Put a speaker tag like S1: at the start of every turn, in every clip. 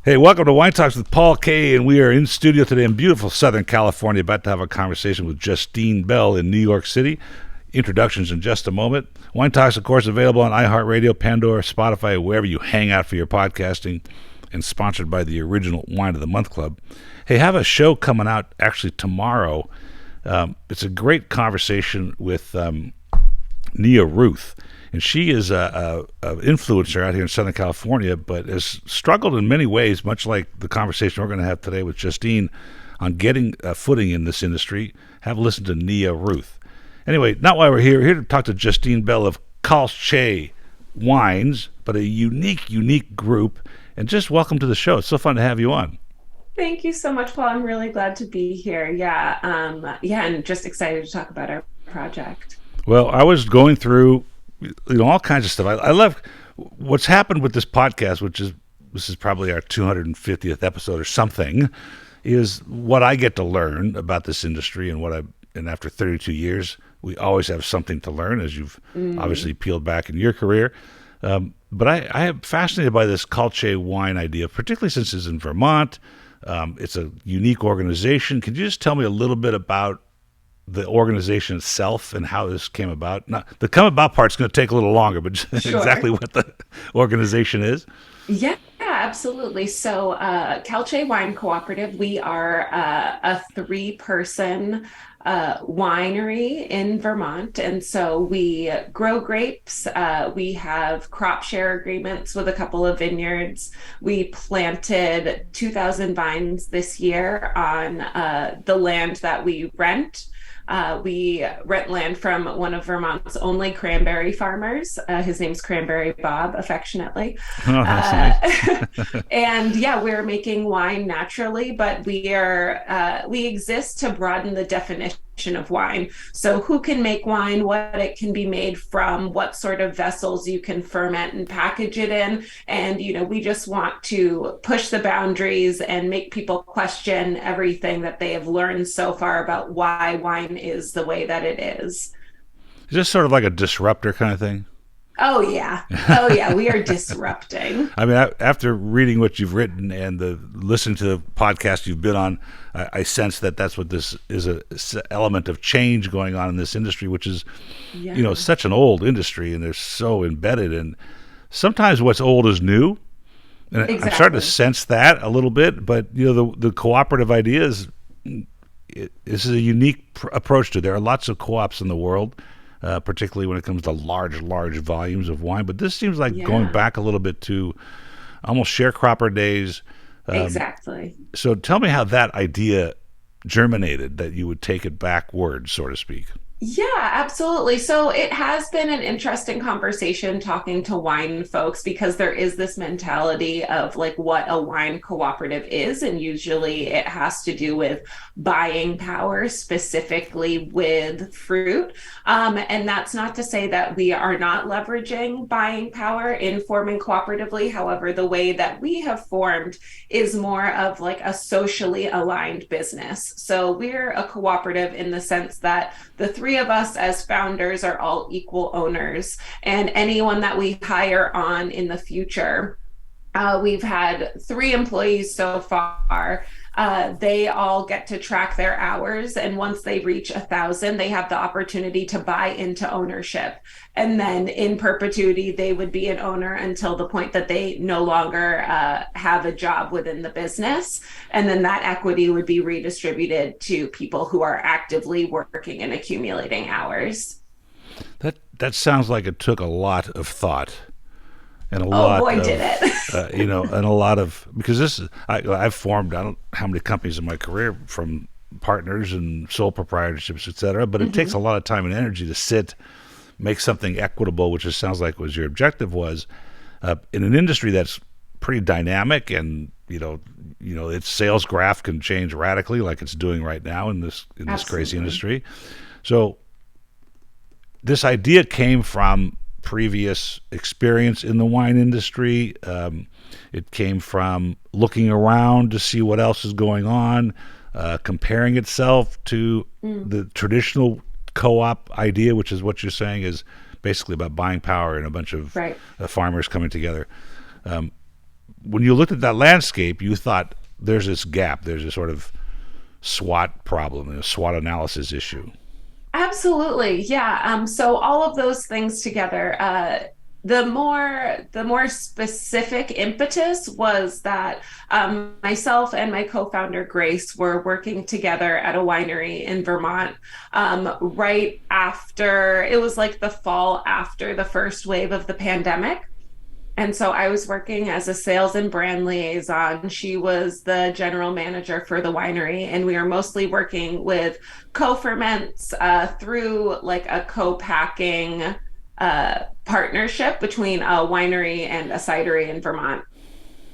S1: Hey, welcome to Wine Talks with Paul K. And we are in studio today in beautiful Southern California, about to have a conversation with Justine Belle in New York City. Introductions in just a moment. Wine Talks, of course, available on iHeartRadio, Pandora, Spotify, wherever you hang out for your podcasting, and sponsored by the Original Wine of the Month Club. Hey, have a show coming out actually tomorrow. It's a great conversation with Nia Ruth. And she is a influencer out here in Southern California, but has struggled in many ways, much like the conversation we're going to have today with Justine, on getting a footing in this industry. Have listened to Nia Ruth. Anyway, not why we're here. We're here to talk to Justine Belle of Calce Wines, but a unique group. And just welcome to the show. It's so fun to have you on.
S2: Thank you so much, Paul. I'm really glad to be here. And just excited to talk about our project.
S1: Well, I was going through, all kinds of stuff. I love what's happened with this podcast, which is this is probably our 250th episode or something. Is what I get to learn about this industry and after 32 years, we always have something to learn, as you've obviously peeled back in your career. But I am fascinated by this Calce wine idea, particularly since it's in Vermont. It's a unique organization. Could you just tell me a little bit about the organization itself and how this came about? Now, the come about part's going to take a little longer, but just exactly
S2: Sure.
S1: what the organization is.
S2: Absolutely. So, Calce Wine Cooperative, we are a three-person winery in Vermont. And so we grow grapes. We have crop share agreements with a couple of vineyards. We planted 2,000 vines this year on the land that we rent. We rent land from one of Vermont's only cranberry farmers. His name's Cranberry Bob, affectionately.
S1: Oh, that's
S2: Uh,
S1: nice.
S2: and yeah, we're making wine naturally, but we exist to broaden the definition of wine. So who can make wine, what it can be made from, what sort of vessels you can ferment and package it in. And, we just want to push the boundaries and make people question everything that they have learned so far about why wine is the way that it is.
S1: Is this sort of like a disruptor kind of thing?
S2: Oh, yeah. Oh, yeah. We are disrupting.
S1: I mean, after reading what you've written and listening to the podcast you've been on, I sense that that's what this is, a element of change going on in this industry, which is,
S2: Yeah,
S1: such an old industry, and they're so embedded. And sometimes what's old is new, and I'm starting to
S2: exactly.
S1: sense that a little bit. But the cooperative idea is this is a unique approach to it. There are lots of co-ops in the world, particularly when it comes to large volumes of wine. But this seems like going
S2: Yeah,
S1: back a little bit to almost sharecropper days.
S2: exactly.
S1: So tell me how that idea germinated, that you would take it backwards, so to speak.
S2: Yeah, absolutely. So it has been an interesting conversation talking to wine folks because there is this mentality of like what a wine cooperative is. And usually it has to do with buying power, specifically with fruit. And that's not to say that we are not leveraging buying power in forming cooperatively. However, the way that we have formed is more of like a socially aligned business. So we're a cooperative in the sense that the three of us as founders are all equal owners, and anyone that we hire on in the future, we've had three employees so far. They all get to track their hours, and once they reach 1,000, they have the opportunity to buy into ownership. And then in perpetuity, they would be an owner until the point that they no longer have a job within the business. And then that equity would be redistributed to people who are actively working and accumulating hours.
S1: That sounds like it took a lot of thought and a
S2: Oh
S1: lot
S2: boy, did
S1: of
S2: it.
S1: and a lot of, because I've formed, I don't know how many companies in my career, from partners and sole proprietorships, etc. But it takes a
S2: Mhm.
S1: lot of time and energy to sit, make something equitable, which it sounds like was your objective, was in an industry that's pretty dynamic, and its sales graph can change radically, like it's doing right now in this crazy
S2: Absolutely.
S1: industry. So this idea came from previous experience in the wine industry. It came from looking around to see what else is going on, comparing itself to
S2: Mm,
S1: the traditional co-op idea, which is what you're saying is basically about buying power and a bunch of
S2: right.
S1: farmers coming together. when you looked at that landscape, you thought there's this gap, there's this sort of SWOT problem, a SWOT analysis issue.
S2: Absolutely. Yeah. So all of those things together, the more specific impetus was that myself and my co-founder Grace were working together at a winery in Vermont right after it was like the fall after the first wave of the pandemic. And so I was working as a sales and brand liaison. She was the general manager for the winery, and we were mostly working with co-ferments through like a co-packing partnership between a winery and a cidery in Vermont.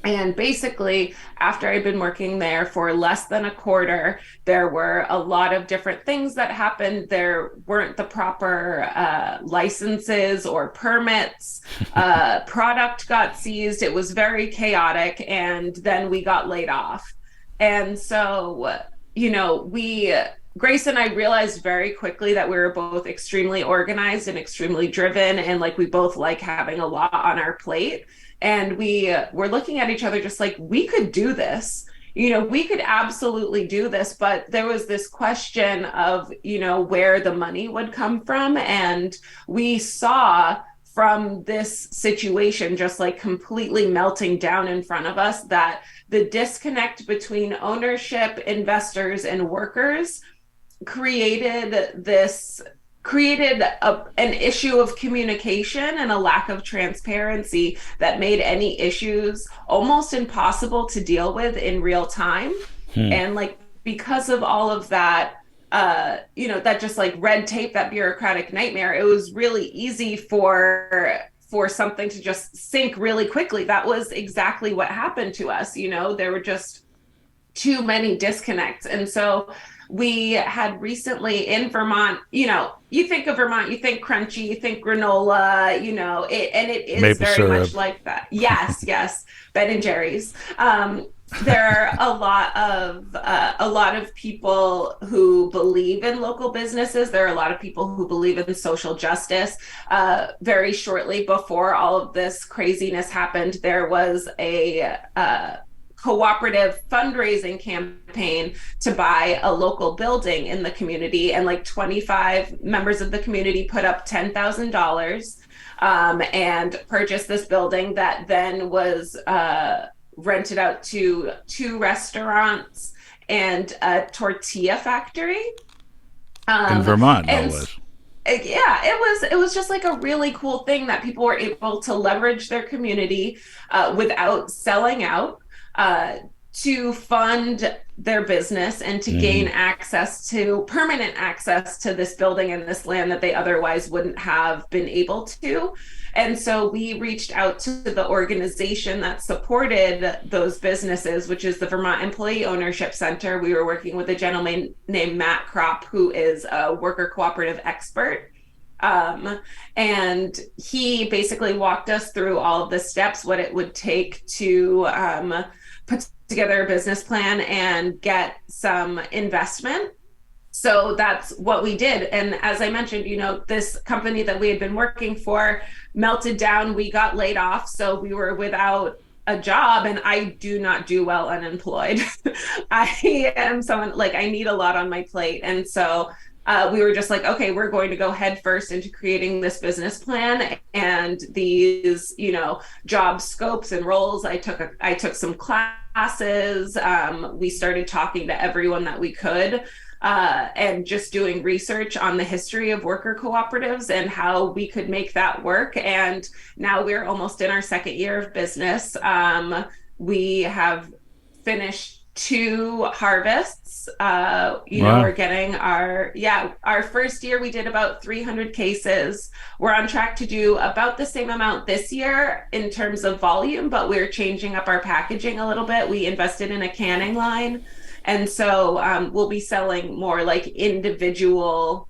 S2: And basically, after I'd been working there for less than a quarter, there were a lot of different things that happened. There weren't the proper licenses or permits. Product got seized. It was very chaotic. And then we got laid off. And so, Grace and I realized very quickly that we were both extremely organized and extremely driven. And like we both like having a lot on our plate. And we were looking at each other just like, we could do this. We could absolutely do this. But there was this question of, where the money would come from. And we saw from this situation just like completely melting down in front of us that the disconnect between ownership, investors, and workers created an issue of communication and a lack of transparency that made any issues almost impossible to deal with in real time. And like because of all of that, that just like red tape, that bureaucratic nightmare, it was really easy for something to just sink really quickly. That was exactly what happened to us. There were just too many disconnects. And so we had recently in Vermont, you think of Vermont, you think crunchy, you think granola, and it is
S1: Maple
S2: very
S1: syrup.
S2: much like that. Yes, yes, Ben and Jerry's. There are a lot of people who believe in local businesses. There are a lot of people who believe in social justice. Very shortly before all of this craziness happened, there was a cooperative fundraising campaign to buy a local building in the community, and like 25 members of the community put up $10,000 and purchased this building that then was rented out to 2 restaurants and a tortilla factory
S1: In Vermont, no
S2: and
S1: less.
S2: yeah, it was just like a really cool thing that people were able to leverage their community without selling out, to fund their business and to gain permanent access to this building and this land that they otherwise wouldn't have been able to. And so we reached out to the organization that supported those businesses, which is the Vermont Employee Ownership Center. We were working with a gentleman named Maitre, who is a worker cooperative expert. And he basically walked us through all of the steps, what it would take to put together a business plan and get some investment. So that's what we did. And as I mentioned, this company that we had been working for melted down. We got laid off. So we were without a job, and I do not do well unemployed. I am someone like I need a lot on my plate. And so we were just like, okay, we're going to go head first into creating this business plan and these, job scopes and roles. I took some classes. We started talking to everyone that we could, and just doing research on the history of worker cooperatives and how we could make that work. And now we're almost in our second year of business. We have finished 2 harvests.
S1: Wow.
S2: We're getting our first year we did about 300 cases. We're on track to do about the same amount this year in terms of volume, but we're changing up our packaging a little bit. We invested in a canning line, and so we'll be selling more like individual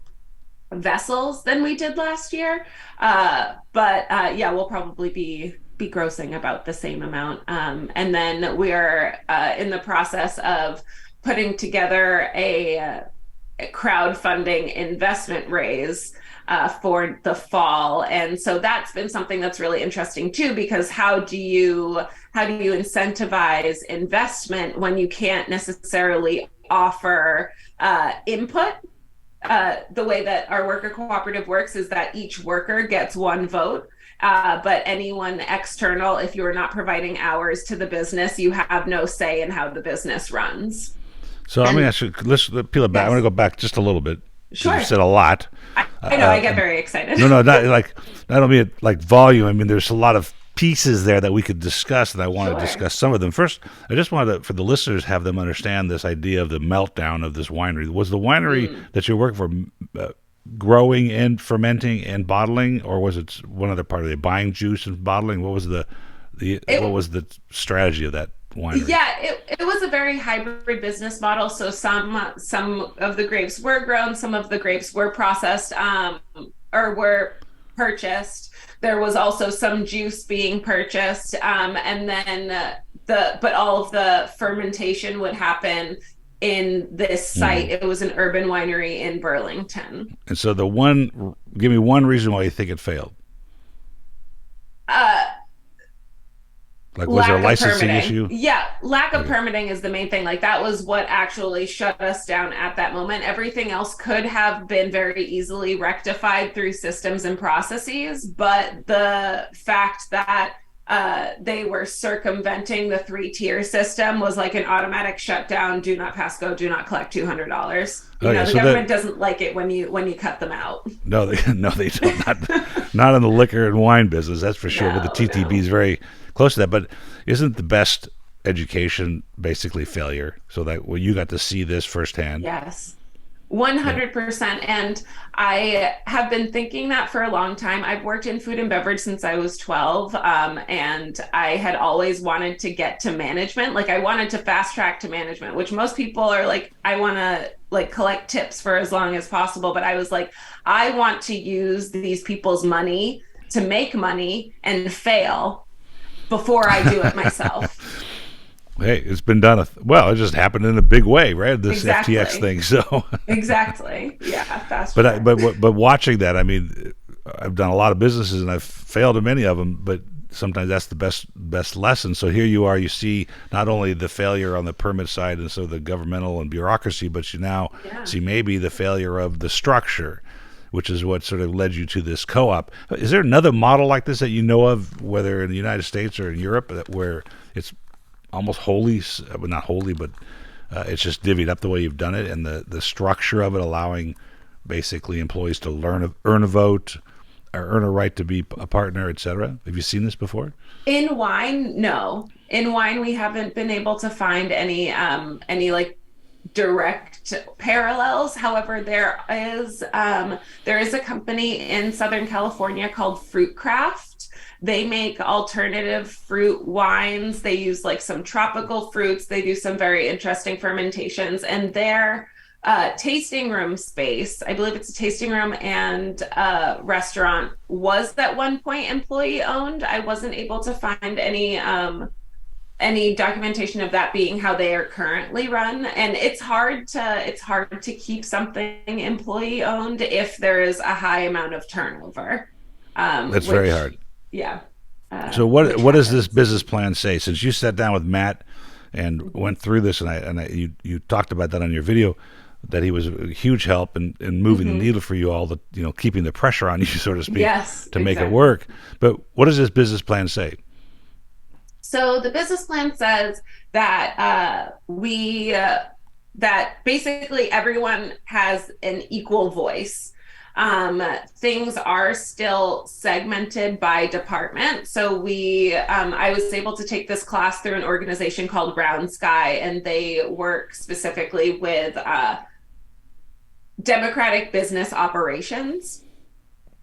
S2: vessels than we did last year. But we'll probably be grossing about the same amount. And then we're in the process of putting together a crowdfunding investment raise for the fall. And so that's been something that's really interesting too, because how do you How do you incentivize investment when you can't necessarily offer input? The way that our worker cooperative works is that each worker gets one vote. But anyone external, if you're not providing hours to the business, you have no say in how the business runs.
S1: So I mean,
S2: And
S1: let's peel it back. I want to
S2: yes,
S1: go back just a little bit because you've
S2: sure.
S1: said a lot.
S2: I know I get
S1: And
S2: very excited.
S1: no, no, not like I don't mean it like volume. I mean, there's a lot of pieces there that we could discuss, and I want to
S2: Sure.
S1: discuss some of them. First, I just wanted to, for the listeners, have them understand this idea of the meltdown of this winery. Was the winery
S2: Mm.
S1: that you're working for growing and fermenting and bottling, or was it one other part of it? Buying juice and bottling. What was the what
S2: It
S1: was the strategy of that winery?
S2: Yeah, it was a very hybrid business model. So some of the grapes were grown, some of the grapes were processed or were purchased. There was also some juice being purchased, and then but all of the fermentation would happen in this site.
S1: Hmm.
S2: It was an urban winery in Burlington.
S1: And so give me one reason why you think it failed.
S2: Uh,
S1: Like, was there a
S2: Lack of
S1: licensing
S2: permitting.
S1: issue?
S2: Yeah, lack of
S1: Okay.
S2: permitting is the main thing. Like that was what actually shut us down at that moment. Everything else could have been very easily rectified through systems and processes, but the fact that they were circumventing the three-tier system was like an automatic shutdown. Do not pass go. Do not collect $200. You
S1: Okay,
S2: know, the
S1: so that
S2: government doesn't like it when you cut them out.
S1: no, they no, they don't. Not in the liquor and wine business, that's for sure. But the
S2: No,
S1: TTB
S2: no.
S1: is very close to that. But isn't the best education basically failure? So that well, you got to see this firsthand.
S2: Yes.
S1: Yeah.
S2: 100%. And I have been thinking that for a long time. I've worked in food and beverage since I was 12. And I had always wanted to get to management. Like I wanted to fast track to management, which most people are like, I want to like collect tips for as long as possible. But I was like, I want to use these people's money to make money and fail before I do it myself.
S1: Hey, it's been done. Well, it just happened in a big way, right? This FTX
S2: Exactly.
S1: thing. So,
S2: Exactly. Yeah. Fast
S1: but I,
S2: track.
S1: but watching that, I mean, I've done a lot of businesses and I've failed in many of them. But sometimes that's the best lesson. So here you are. You see not only the failure on the permit side and so the governmental and bureaucracy, but you now
S2: Yeah.
S1: see maybe the failure of the structure, which is what sort of led you to this co-op. Is there another model like this that you know of, whether in the United States or in Europe, where it's almost wholly, well, not wholly, but it's just divvied up the way you've done it, and the structure of it allowing basically employees to earn a vote, or earn a right to be a partner, etc. Have you seen this before?
S2: In wine, no. In wine, we haven't been able to find any like direct parallels. However, there is a company in Southern California called Fruit Craft. They make alternative fruit wines. They use like some tropical fruits. They do some very interesting fermentations, and their tasting room space, I believe it's a tasting room and restaurant, was at one point employee owned. I wasn't able to find any documentation of that being how they are currently run, and it's hard to keep something employee owned if there is a high amount of turnover,
S1: That's very
S2: which
S1: hard.
S2: yeah,
S1: So
S2: which
S1: what does this
S2: happens.
S1: business plan say? Since you sat down with Matt and
S2: Mhm.
S1: went through this, and you talked about that on your video, that he was a huge help in moving the
S2: Mhm.
S1: needle for you all, the keeping the pressure on you, so to speak,
S2: Yes,
S1: to make it
S2: exactly.
S1: work. But what does this business plan say?
S2: So the business plan says that that basically everyone has an equal voice. Things are still segmented by department. So I was able to take this class through an organization called Brown Sky, and they work specifically with democratic business operations.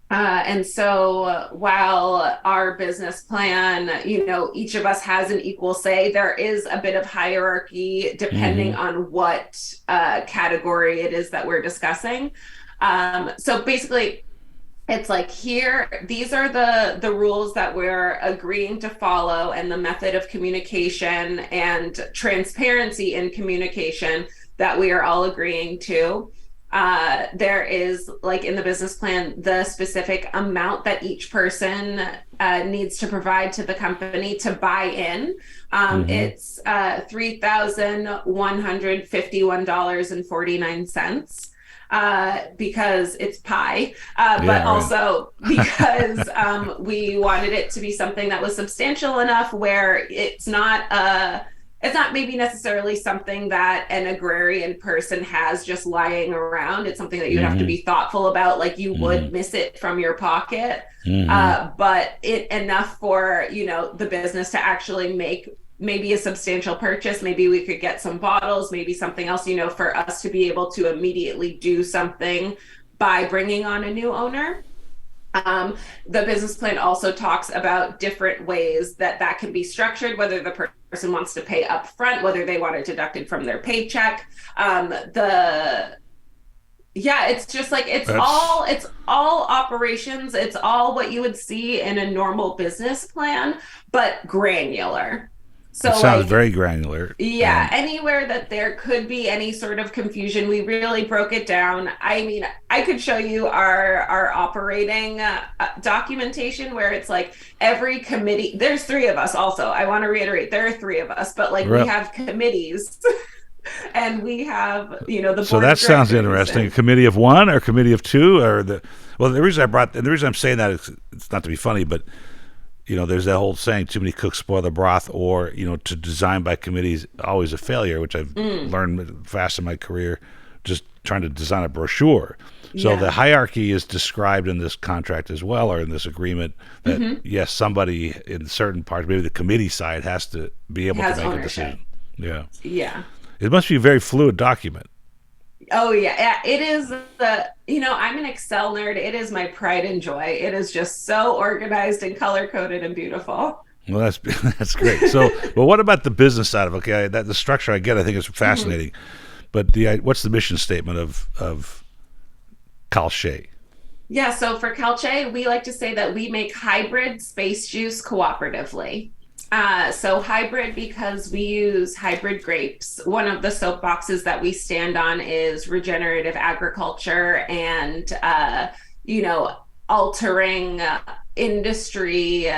S2: And so while our business plan, each of us has an equal say, there is a bit of hierarchy depending
S1: Hmm.
S2: on what category it is that we're discussing. So basically, it's like here, these are the rules that we're agreeing to follow, and the method of communication and transparency in communication that we are all agreeing to. There is, like in the business plan, the specific amount that each person needs to provide to the company to buy in.
S1: Mm-hmm.
S2: It's $3,151.49 because it's pie, but
S1: Yeah, right.
S2: also because we wanted it to be something that was substantial enough where it's not maybe necessarily something that an agrarian person has just lying around. It's something that you have to
S1: Mm-hmm.
S2: be thoughtful about, like you
S1: Mm-hmm.
S2: would miss it from your pocket.
S1: Mm-hmm.
S2: But it enough for, the business to actually make maybe a substantial purchase. Maybe we could get some bottles, maybe something else, for us to be able to immediately do something by bringing on a new owner. The business plan also talks about different ways that that can be structured, whether the person wants to pay up front, whether they want it deducted from their paycheck. The Yeah, it's just like
S1: That's
S2: it's all operations. It's all what you would see in a normal business plan, but granular.
S1: it
S2: So
S1: sounds
S2: like
S1: very granular.
S2: yeah,
S1: And
S2: anywhere that there could be any sort of confusion, we really broke it down. I mean, I could show you our operating documentation where it's like every committee. There's three of us. Also, I want to reiterate there are three of us, but like we
S1: well,
S2: have committees and we have the
S1: so
S2: board
S1: that
S2: of
S1: sounds
S2: directors
S1: interesting. A
S2: and
S1: committee of one or a committee of two, or the reason and the reason I'm saying that is it's not to be funny, but there's that whole saying, too many cooks spoil the broth, or, to design by committee is always a failure, which I've
S2: mm,
S1: learned fast in my career, just trying to design a brochure. So the
S2: yeah.
S1: hierarchy is described in this contract as well, or in this agreement, that,
S2: Hmm.
S1: yes, somebody in certain parts, maybe the committee side, has to be able to
S2: Has
S1: make a
S2: ownership.
S1: decision. Yeah.
S2: Yeah.
S1: It must be a very fluid document.
S2: Oh yeah, yeah. It is I'm an Excel nerd. It is my pride and joy. It is just so organized and color coded and beautiful.
S1: Well, that's that's great. So, well, what about the business side of it? Okay, that the structure I get, I think is
S2: Mhm.
S1: fascinating. But what's the mission statement of Calche?
S2: Yeah, so for Calce, we like to say that we make hybrid space juice cooperatively. So hybrid because we use hybrid grapes. One of the soapboxes that we stand on is regenerative agriculture and you know altering industry.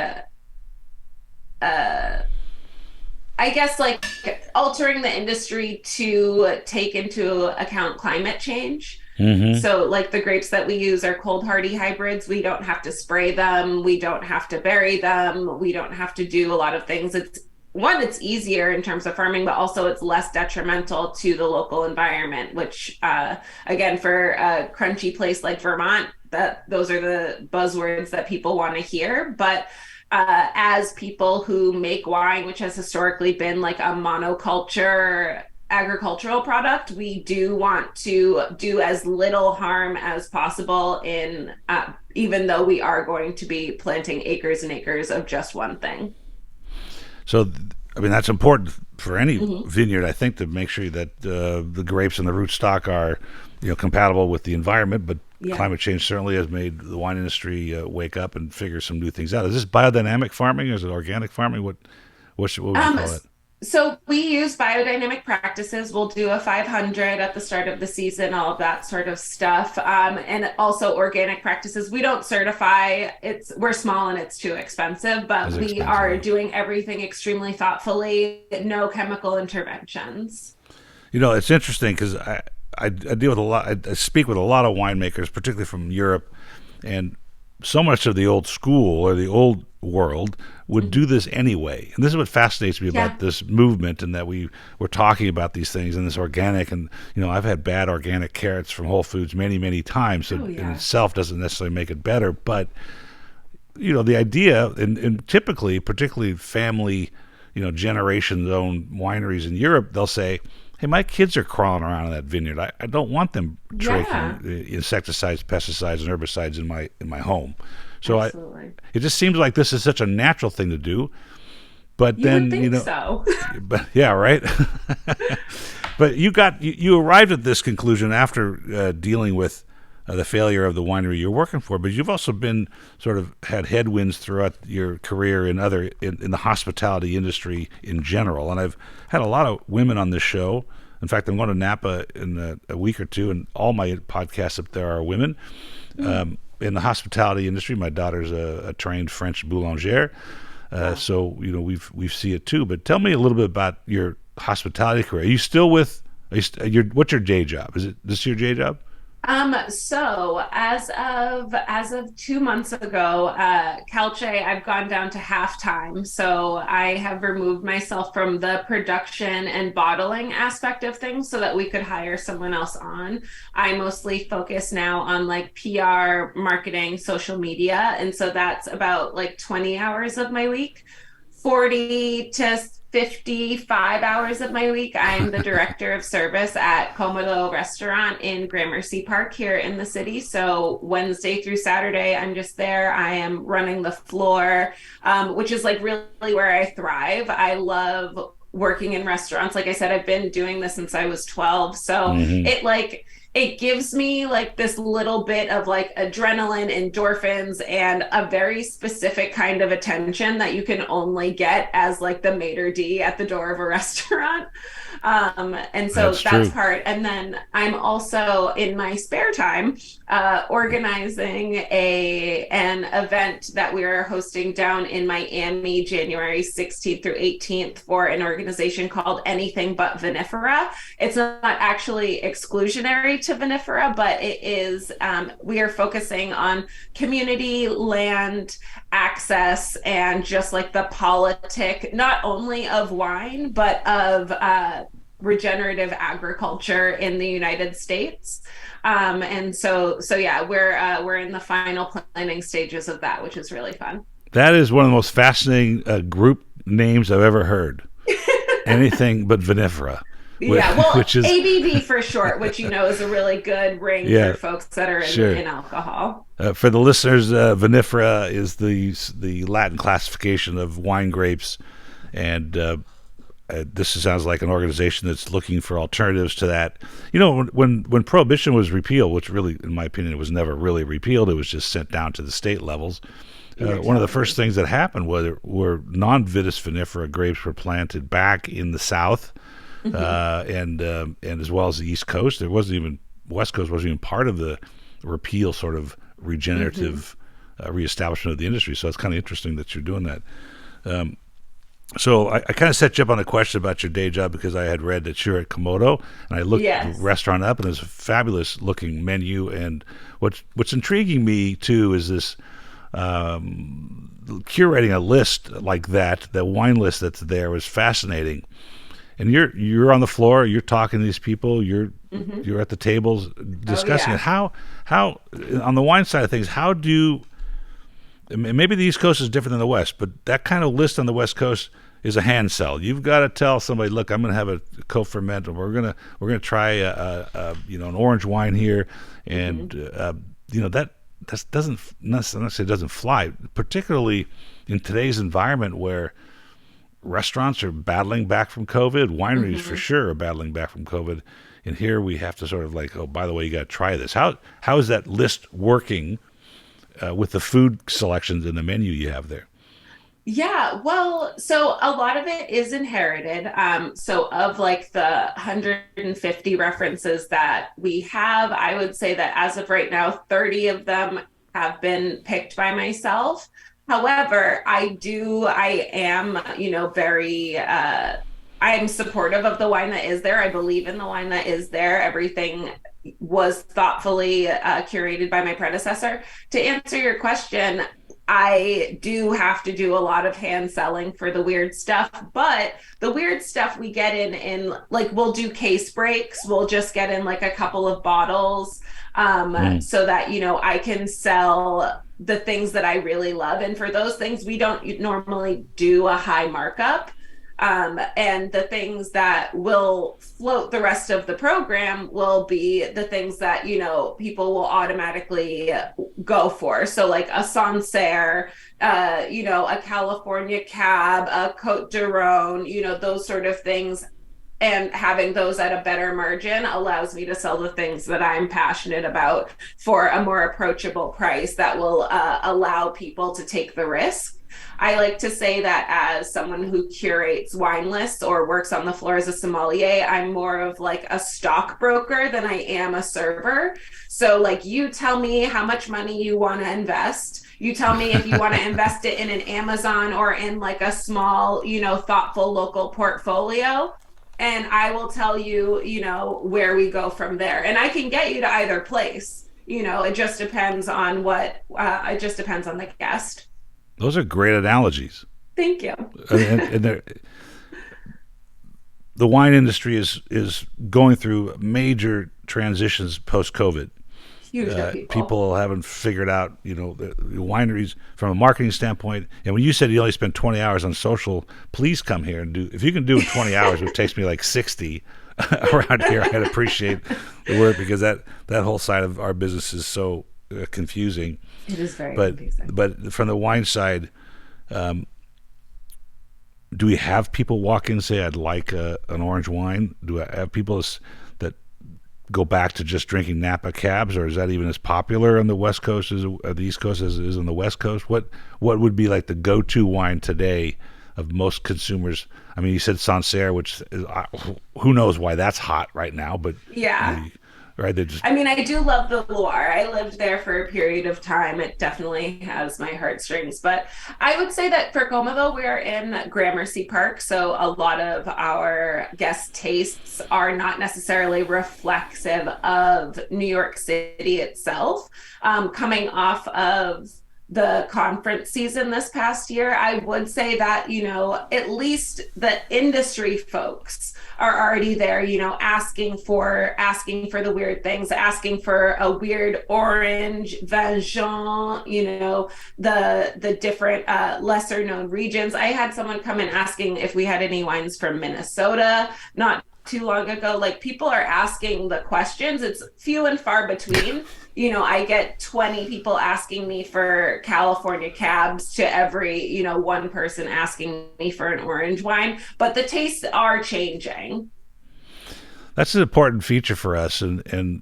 S2: Uh, I guess like altering the industry to take into account climate change.
S1: Mm-hmm.
S2: So, like the grapes that we use are cold hardy hybrids. We don't have to spray them. We don't have to bury them. We don't have to do a lot of things. It's easier in terms of farming, but also it's less detrimental to the local environment, which, again, for a crunchy place like Vermont, those are the buzzwords that people want to hear. But as people who make wine, which has historically been like a monoculture agricultural product, we do want to do as little harm as possible in even though we are going to be planting acres and acres of just one thing.
S1: So, I mean, that's important for any
S2: Mm-hmm.
S1: vineyard, I think, to make sure that the grapes and the rootstock are, compatible with the environment. But
S2: Yeah.
S1: climate change certainly has made the wine industry wake up and figure some new things out. Is this biodynamic farming, or is it organic farming? What would you
S2: Um,
S1: call it?
S2: so we use biodynamic practices. We'll do a 500 at the start of the season, all of that sort of stuff. And also organic practices. We don't certify. We're small and it's too expensive,
S1: Is
S2: but
S1: it
S2: we
S1: expensive?
S2: are
S1: Yeah.
S2: doing everything extremely thoughtfully. No chemical interventions.
S1: It's interesting because I deal with a lot. I speak with a lot of winemakers, particularly from Europe, and so much of the old school or the old world would
S2: Mhm.
S1: do this anyway. And this is what fascinates me
S2: Yeah.
S1: about this movement, and that we're talking about these things and this organic. And I've had bad organic carrots from Whole Foods many, many times. So
S2: Oh
S1: in
S2: yeah.
S1: itself doesn't necessarily make it better, but the idea, and typically, particularly family, generations owned wineries in Europe, they'll say, hey, my kids are crawling around in that vineyard. I don't want them
S2: Yeah.
S1: drinking insecticides, pesticides, and herbicides in my home. So
S2: Absolutely.
S1: it just seems like this is such a natural thing to do. But
S2: You would
S1: then,
S2: think so.
S1: but yeah, right. But you arrived at this conclusion after dealing with the failure of the winery you're working for. But you've also been sort of had headwinds throughout your career in the hospitality industry in general. And I've had a lot of women on this show, In fact, I'm going to Napa in a week or two, and all my podcasts up there are women. In the hospitality industry, my daughter's a trained French boulanger,
S2: Wow.
S1: so we see it too. But tell me a little bit about your hospitality career. Are you still with? What's your day job? Is it this your day job?
S2: So as of 2 months ago, Calce, I've gone down to halftime. So I have removed myself from the production and bottling aspect of things so that we could hire someone else on. I mostly focus now on like PR, marketing, social media, and so that's about like 20 hours of my week. 40 to 55 hours of my week, I'm the director of service at Comodo restaurant in Gramercy Park here in the city. So Wednesday through Saturday, I'm just there. I am running the floor, which is like really where I thrive. I love working in restaurants. Like I said, I've been doing this since I was 12. So
S1: Hmm.
S2: it gives me like this little bit of like adrenaline, endorphins, and a very specific kind of attention that you can only get as like the maitre d at the door of a restaurant. And so
S1: That's
S2: that's
S1: true.
S2: part. And then I'm also in my spare time organizing a an event that we are hosting down in Miami, January 16th through 18th for an organization called Anything But Vinifera. It's not actually exclusionary to vinifera, but it is. We are focusing on community, land, access, and just like the politic, not only of wine, but of regenerative agriculture in the United States. And so yeah, we're in the final planning stages of that, which is really fun.
S1: That is one of the most fascinating group names I've ever heard. Anything but vinifera,
S2: Yeah, well,
S1: which is
S2: ABV for short, which is a really good ring for
S1: yeah,
S2: folks that are
S1: sure.
S2: in alcohol.
S1: For the listeners, vinifera is the Latin classification of wine grapes, and this sounds like an organization that's looking for alternatives to that. When prohibition was repealed, which really, in my opinion, it was never really repealed, it was just sent down to the state levels.
S2: Yeah,
S1: One of the first
S2: totally.
S1: things that happened were non-vitis vinifera grapes were planted back in the South,
S2: Hmm.
S1: and as well as the East Coast. There wasn't even West Coast wasn't even part of the repeal sort of
S2: Hmm.
S1: regenerative reestablishment of the industry. So it's kind of interesting that you're doing that. So I kind of set you up on a question about your day job because I had read that you're at Comodo, and I looked the
S2: Yes.
S1: restaurant up, and there's a fabulous looking menu. And what's intriguing me too is this curating a list like that. The wine list that's there was fascinating. And you're on the floor, you're talking to these people,
S2: Hmm.
S1: you're at the tables
S2: Oh
S1: discussing it.
S2: yeah.
S1: How on the wine side of things, how do maybe the East Coast is different than the West, but that kind of list on the West Coast is a hand sell. You've got to tell somebody, look, I'm going to have a co-ferment, and we're gonna try an orange wine here,
S2: Hmm.
S1: and that doesn't necessarily say doesn't fly, particularly in today's environment where restaurants are battling back from COVID, wineries for
S2: Hmm.
S1: sure are battling back from COVID, and here we have to sort of like, oh, by the way, you got to try this. How is that list working with the food selections in the menu you have there?
S2: Yeah, well, so a lot of it is inherited. So of like the 150 references that we have, I would say that as of right now, 30 of them have been picked by myself. However, I am, very I am supportive of the wine that is there. I believe in the wine that is there. Everything was thoughtfully curated by my predecessor. To answer your question, I do have to do a lot of hand selling for the weird stuff, but the weird stuff we get in like we'll do case breaks. We'll just get in like a couple of bottles
S1: Mm.
S2: so that I can sell the things that I really love. And for those things, we don't normally do a high markup. And the things that will float the rest of the program will be the things that people will automatically go for. So like a Sancerre, a California Cab, a Cote de Rhone, those sort of things. And having those at a better margin allows me to sell the things that I'm passionate about for a more approachable price that will allow people to take the risk. I like to say that as someone who curates wine lists or works on the floor as a sommelier, I'm more of like a stockbroker than I am a server. So, like, you tell me how much money you want to invest. You tell me if you want to invest it in an Amazon or in like a small, thoughtful local portfolio. And I will tell you, where we go from there. And I can get you to either place. It just depends on it just depends on the guest.
S1: Those are great analogies.
S2: Thank you.
S1: And the wine industry is going through major transitions post COVID.
S2: Huge people.
S1: People haven't figured out, the wineries from a marketing standpoint. And when you said you only spend 20 hours on social, please come here and do. If you can do it in 20 hours, which takes me like 60 around here, I'd appreciate the work, because that whole side of our business is so confusing.
S2: It is very confusing.
S1: But from the wine side, do we have people walk in and say, "I'd like an orange wine"? Do I have people that go back to just drinking Napa cabs, or is that even as popular on the West Coast as the East Coast as it is on the West Coast? What would be like the go-to wine today of most consumers? I mean, you said Sancerre, which is, who knows why that's hot right now, but
S2: Yeah.
S1: right, they just
S2: I mean, I do love the Loire. I lived there for a period of time. It definitely has my heartstrings. But I would say that for Comodo, we're in Gramercy Park. So a lot of our guest tastes are not necessarily reflexive of New York City itself. Coming off of the conference season this past year, I would say that, at least the industry folks are already there, asking for the weird things, asking for a weird orange vin jaune, the different lesser known regions. I had someone come in asking if we had any wines from Minnesota not too long ago. Like, people are asking the questions. It's few and far between. I get 20 people asking me for California cabs to every, one person asking me for an orange wine, but the tastes are changing.
S1: that's an important feature for us, and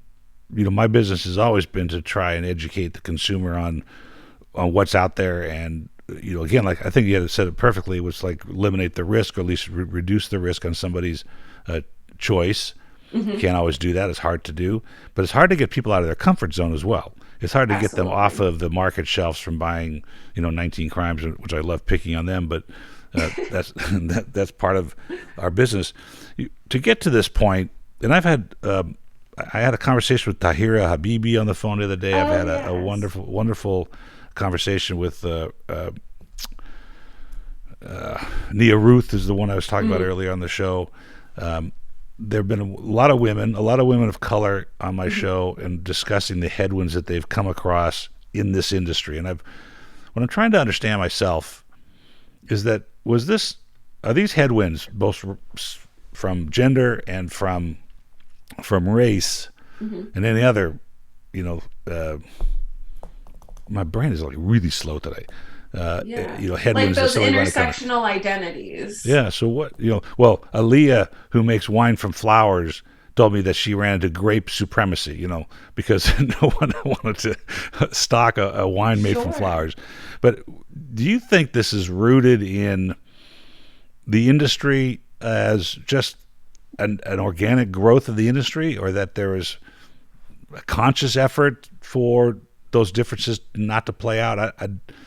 S1: my business has always been to try and educate the consumer on what's out there. And again, like, I think you had said it perfectly, was like eliminate the risk, or at least reduce the risk on somebody's choice.
S2: Mm-hmm.
S1: You can't always do that. It's hard to do, but it's hard to get people out of their comfort zone as well. It's hard to
S2: Absolutely.
S1: get them off of the market shelves from buying, 19 crimes, which I love picking on them, but that's that's part of our business. To get to this point, and I had a conversation with Tahira Habibi on the phone the other day. I've had a
S2: Yes.
S1: wonderful conversation with Nia Ruth is the one I was talking about earlier on the show. There have been a lot of women of color on my show, and discussing the headwinds that they've come across in this industry. And what I'm trying to understand myself is that are these headwinds both from gender and from race and any other, my brain is like really slow today.
S2: Yeah. Like
S1: Headwinds that
S2: those
S1: somebody might come.
S2: intersectional identities.
S1: Yeah. So what, well, Aaliyah, who makes wine from flowers, told me that she ran into grape supremacy, because no one wanted to stock a wine made from
S2: Sure.
S1: flowers. But do you think this is rooted in the industry as just an organic growth of the industry, or that there is a conscious effort for those differences not to play out?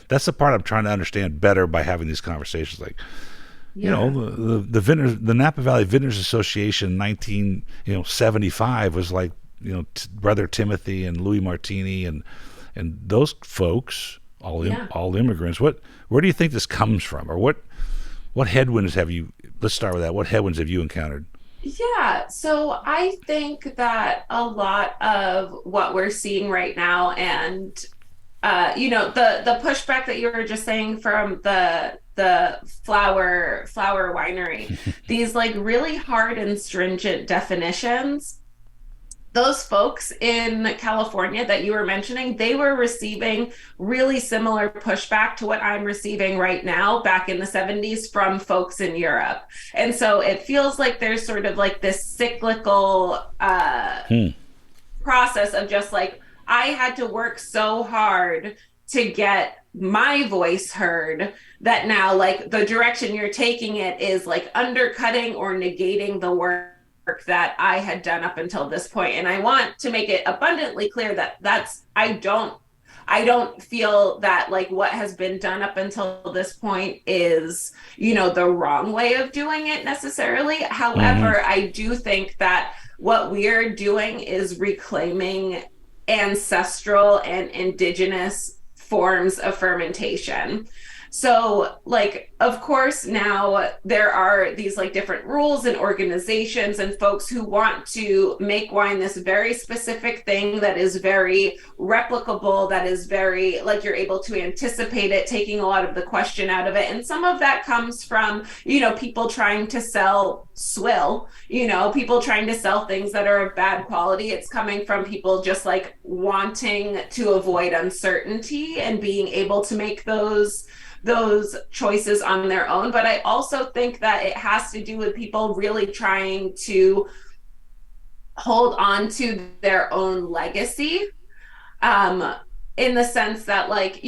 S1: That's the part I'm trying to understand better by having these conversations. Like,
S2: Yeah.
S1: the Napa Valley Vintners Association in 1975 was like, Brother Timothy and Louis Martini and those folks, all immigrants. Where do you think this comes from, or what headwinds have you? Let's start with that. What headwinds have you encountered?
S2: Yeah, so I think that a lot of what we're seeing right now, and the pushback that you were just saying from the flower winery, these like really hard and stringent definitions. Those folks in California that you were mentioning, they were receiving really similar pushback to what I'm receiving right now back in the 70s from folks in Europe. And so it feels like there's sort of like this cyclical process of just like, I had to work so hard to get my voice heard, that now like the direction you're taking it is like undercutting or negating the work that I had done up until this point. And I want to make it abundantly clear that I don't feel that like what has been done up until this point is, the wrong way of doing it necessarily.
S1: Mm-hmm.
S2: However, I do think that what we're doing is reclaiming ancestral and indigenous forms of fermentation. So, like, of course, now there are these like different rules and organizations and folks who want to make wine this very specific thing that is very replicable, that is very like you're able to anticipate it, taking a lot of the question out of it. And some of that comes from, people trying to sell swill, people trying to sell things that are of bad quality. It's coming from people just like wanting to avoid uncertainty and being able to make those choices on their own. But I also think that it has to do with people really trying to hold on to their own legacy, um, in the sense that, like,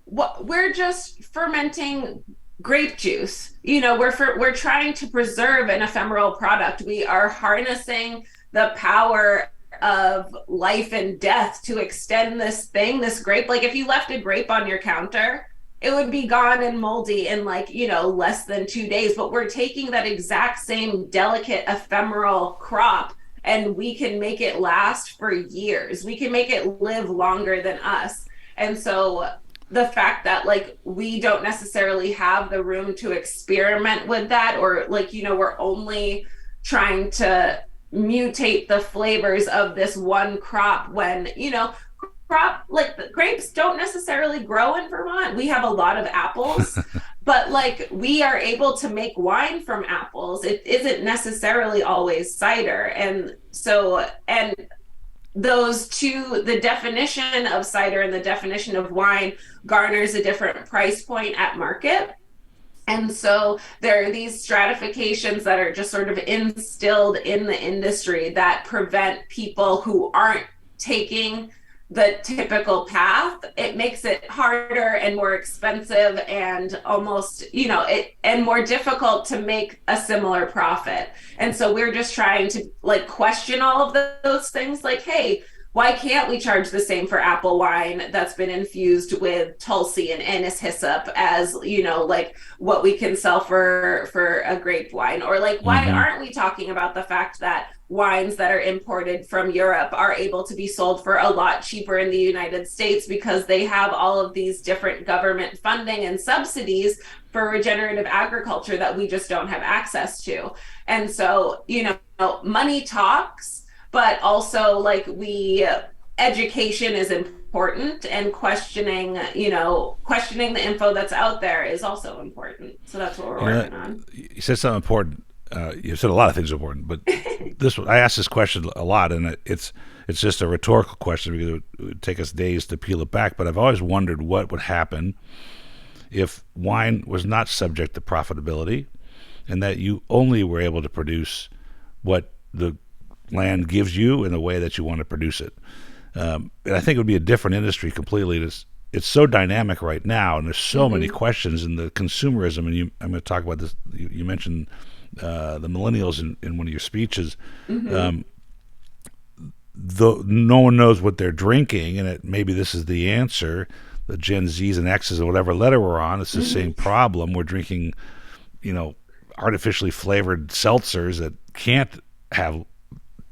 S2: we're just fermenting grape juice. We're trying to preserve an ephemeral product. We are harnessing the power of life and death to extend this grape. Like if you left a grape on your counter, it would be gone and moldy in like, less than 2 days. But we're taking that exact same delicate ephemeral crop and we can make it last for years. We can make it live longer than us. And so the fact that like we don't necessarily have the room to experiment with that, or like, we're only trying to mutate the flavors of this one crop when, crop like the grapes don't necessarily grow in Vermont. We have a lot of apples, but like we are able to make wine from apples. It isn't necessarily always cider. And so, and those two, the definition of cider and the definition of wine garners a different price point at market. And so there are these stratifications that are just sort of instilled in the industry that prevent people who aren't taking the typical path. It makes it harder and more expensive and almost, and more difficult to make a similar profit. And so we're just trying to like question all of those things, like, hey, why can't we charge the same for apple wine that's been infused with tulsi and anise hyssop as, like what we can sell for a grape wine? Or like, why
S1: Mm-hmm.
S2: aren't we talking about the fact that wines that are imported from Europe are able to be sold for a lot cheaper in the United States because they have all of these different government funding and subsidies for regenerative agriculture that we just don't have access to? And so, money talks, but also like education is important, and questioning the info that's out there is also important. So that's what we're working on.
S1: You said something important. You said a lot of things important, but I ask this question a lot, and it's just a rhetorical question because it would take us days to peel it back. But I've always wondered what would happen if wine was not subject to profitability, and that you only were able to produce what the land gives you in the way that you want to produce it. And I think it would be a different industry completely. It's so dynamic right now, and there's so many questions in the consumerism. And I'm going to talk about this. You mentioned the millennials in one of your speeches. Though no one knows what they're drinking, and maybe this is the answer. The Gen Zs and Xs or whatever letter we're on, it's the same problem. We're drinking, artificially flavored seltzers that can't have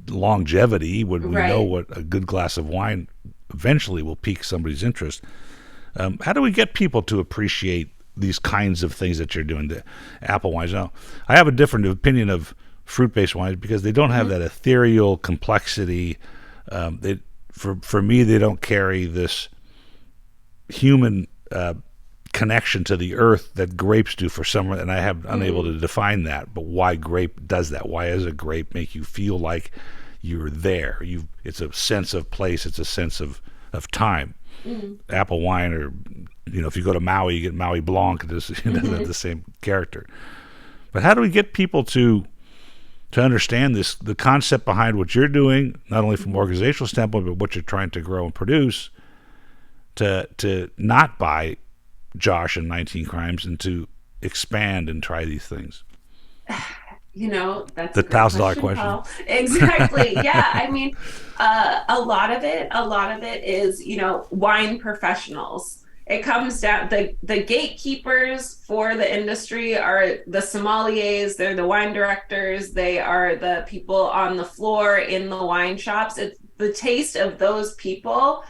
S1: longevity when we know what a good glass of wine eventually will pique somebody's interest. How do we get people to appreciate these kinds of things that you're doing to apple wines? Now, I have a different opinion of fruit-based wines because they don't have that ethereal complexity. For me, they don't carry this human connection to the earth that grapes do for someone, and I have unable to define that. But why grape does that? Why does a grape make you feel like you're there? It's a sense of place. It's a sense of time. Apple wine, or if you go to Maui, you get Maui Blanc. It doesn't have the same character. But how do we get people to understand the concept behind what you're doing, not only from an organizational standpoint, but what you're trying to grow and produce, to not buy Josh and 19 Crimes and to expand and try these things?
S2: That's
S1: The
S2: a great
S1: $1,000
S2: question,
S1: question.
S2: Paul. Exactly. Yeah. I mean, a lot of it is, wine professionals. It comes down, the gatekeepers for the industry are the sommeliers, they're the wine directors, they are the people on the floor in the wine shops. It's the taste of those people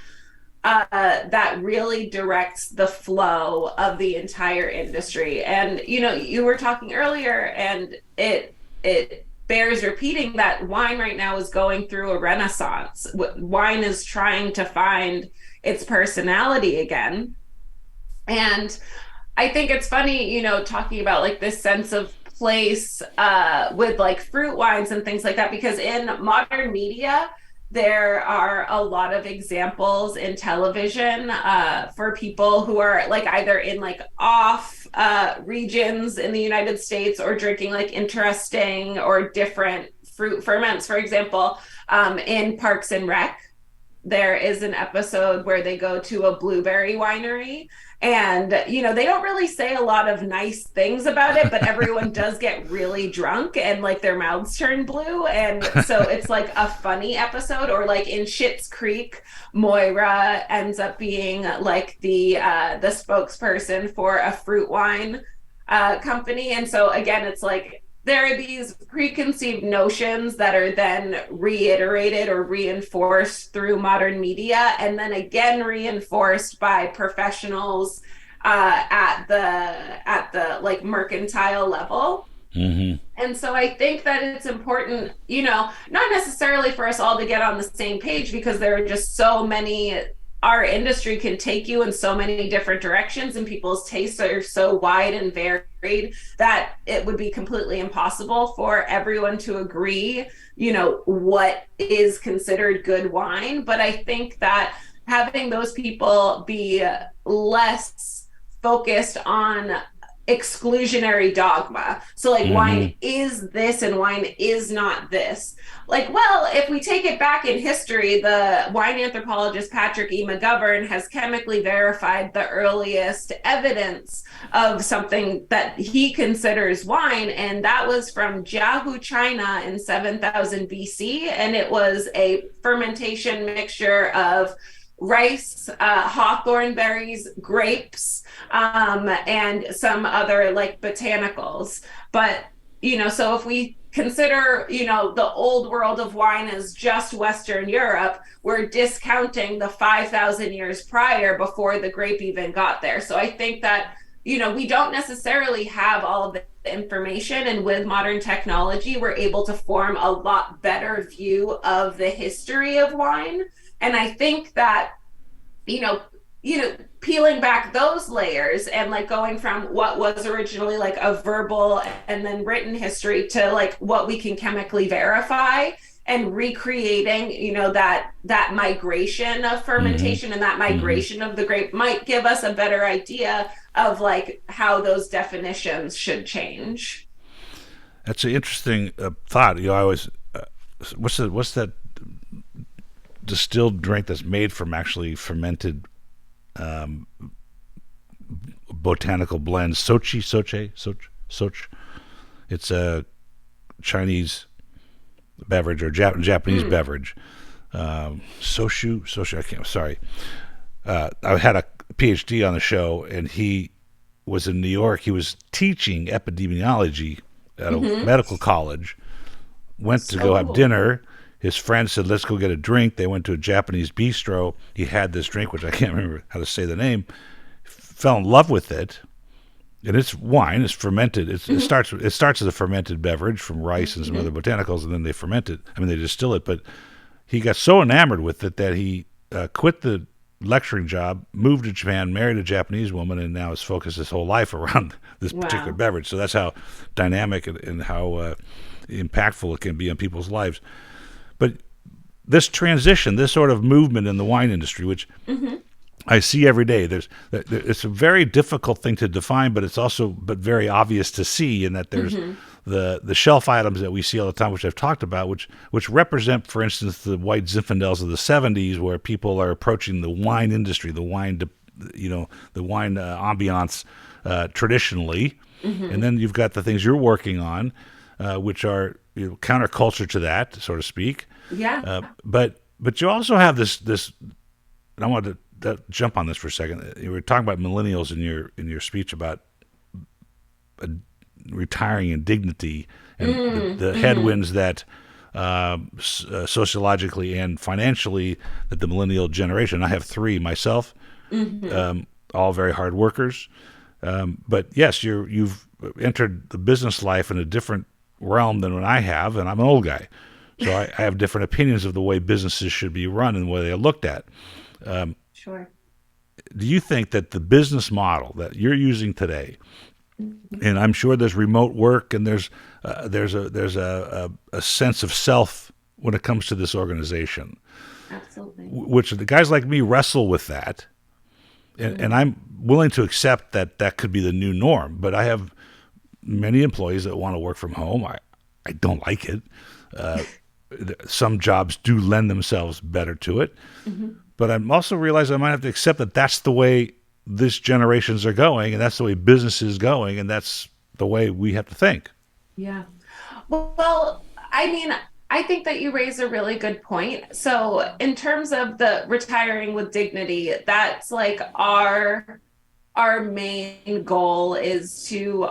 S2: that really directs the flow of the entire industry. And you were talking earlier, and it bears repeating that wine right now is going through a renaissance. Wine is trying to find its personality again. And I think it's funny, talking about like this sense of place with like fruit wines and things like that, because in modern media, there are a lot of examples in television for people who are like either in like off regions in the United States or drinking like interesting or different fruit ferments. For example, in Parks and Rec, there is an episode where they go to a blueberry winery, and they don't really say a lot of nice things about it, but everyone does get really drunk and like their mouths turn blue, and so it's like a funny episode. Or like in Schitt's Creek, Moira ends up being like the spokesperson for a fruit wine company. And so again, it's like there are these preconceived notions that are then reiterated or reinforced through modern media, and then again reinforced by professionals at the like mercantile level.
S1: Mm-hmm.
S2: And so I think that it's important, not necessarily for us all to get on the same page, because there are just so many, our industry can take you in so many different directions, and people's tastes are so wide and varied that it would be completely impossible for everyone to agree, what is considered good wine. But I think that having those people be less focused on exclusionary dogma. So like
S1: Mm-hmm.
S2: wine is this and wine is not this. Like, well, if we take it back in history, the wine anthropologist Patrick E. McGovern has chemically verified the earliest evidence of something that he considers wine, and that was from Jiahu, China in 7000 BC, and it was a fermentation mixture of rice, hawthorn berries, grapes, and some other like botanicals. But, so if we consider, the old world of wine as just Western Europe, we're discounting the 5,000 years prior before the grape even got there. So I think that, we don't necessarily have all of the information. And with modern technology, we're able to form a lot better view of the history of wine. And I think that, peeling back those layers and like going from what was originally like a verbal and then written history to like what we can chemically verify, and recreating, that migration of
S1: Mm-hmm.
S2: fermentation and that
S1: Mm-hmm.
S2: migration of the grape might give us a better idea of like how those definitions should change.
S1: That's an interesting thought. I always what's that distilled drink that's made from actually fermented botanical blends? Soch. It's a Chinese beverage or Japanese
S2: Mm.
S1: beverage. Soshu. I can't. Sorry. I had a PhD on the show, and he was in New York. He was teaching epidemiology at a
S2: Mm-hmm.
S1: medical college. Went to
S2: So
S1: go have
S2: cool.
S1: dinner. His friend said, "Let's go get a drink." They went to a Japanese bistro. He had this drink, which I can't remember how to say the name. Fell in love with it, and it's wine. It's fermented.
S2: Mm-hmm.
S1: It starts as a fermented beverage from rice and some other
S2: Mm-hmm.
S1: botanicals, and then they ferment it. I mean, they distill it. But he got so enamored with it that he quit the lecturing job, moved to Japan, married a Japanese woman, and now has focused his whole life around this particular
S2: Wow.
S1: beverage. So that's how dynamic and how impactful it can be on people's lives. But this transition, this sort of movement in the wine industry, which
S2: Mm-hmm.
S1: I see every day, it's a very difficult thing to define, but it's also very obvious to see in that there's
S2: Mm-hmm.
S1: the shelf items that we see all the time, which I've talked about, which represent, for instance, the white Zinfandels of the '70s, where people are approaching the wine industry, the wine ambiance traditionally, and then you've got the things you're working on, which are counterculture to that, so to speak.
S2: Yeah.
S1: But you also have this. And I wanted to jump on this for a second. You were talking about millennials in your speech about retiring in dignity and the headwinds that sociologically and financially that the millennial generation. I have three myself, all very hard workers. But yes, you've entered the business life in a different realm than what I have, and I'm an old guy, so I have different opinions of the way businesses should be run and the way they're looked at.
S2: Sure.
S1: Do you think that the business model that you're using today, and I'm sure there's remote work and there's a sense of self when it comes to this organization,
S2: Absolutely.
S1: which the guys like me wrestle with that, and I'm willing to accept that that could be the new norm. But I have many employees that want to work from home. I don't like it. Some jobs do lend themselves better to it. But I'm also realizing I might have to accept that that's the way this generations are going, and that's the way business is going, and that's the way we have to think.
S2: Yeah. Well, I mean, I think that you raise a really good point. So, in terms of the retiring with dignity, that's like our main goal is to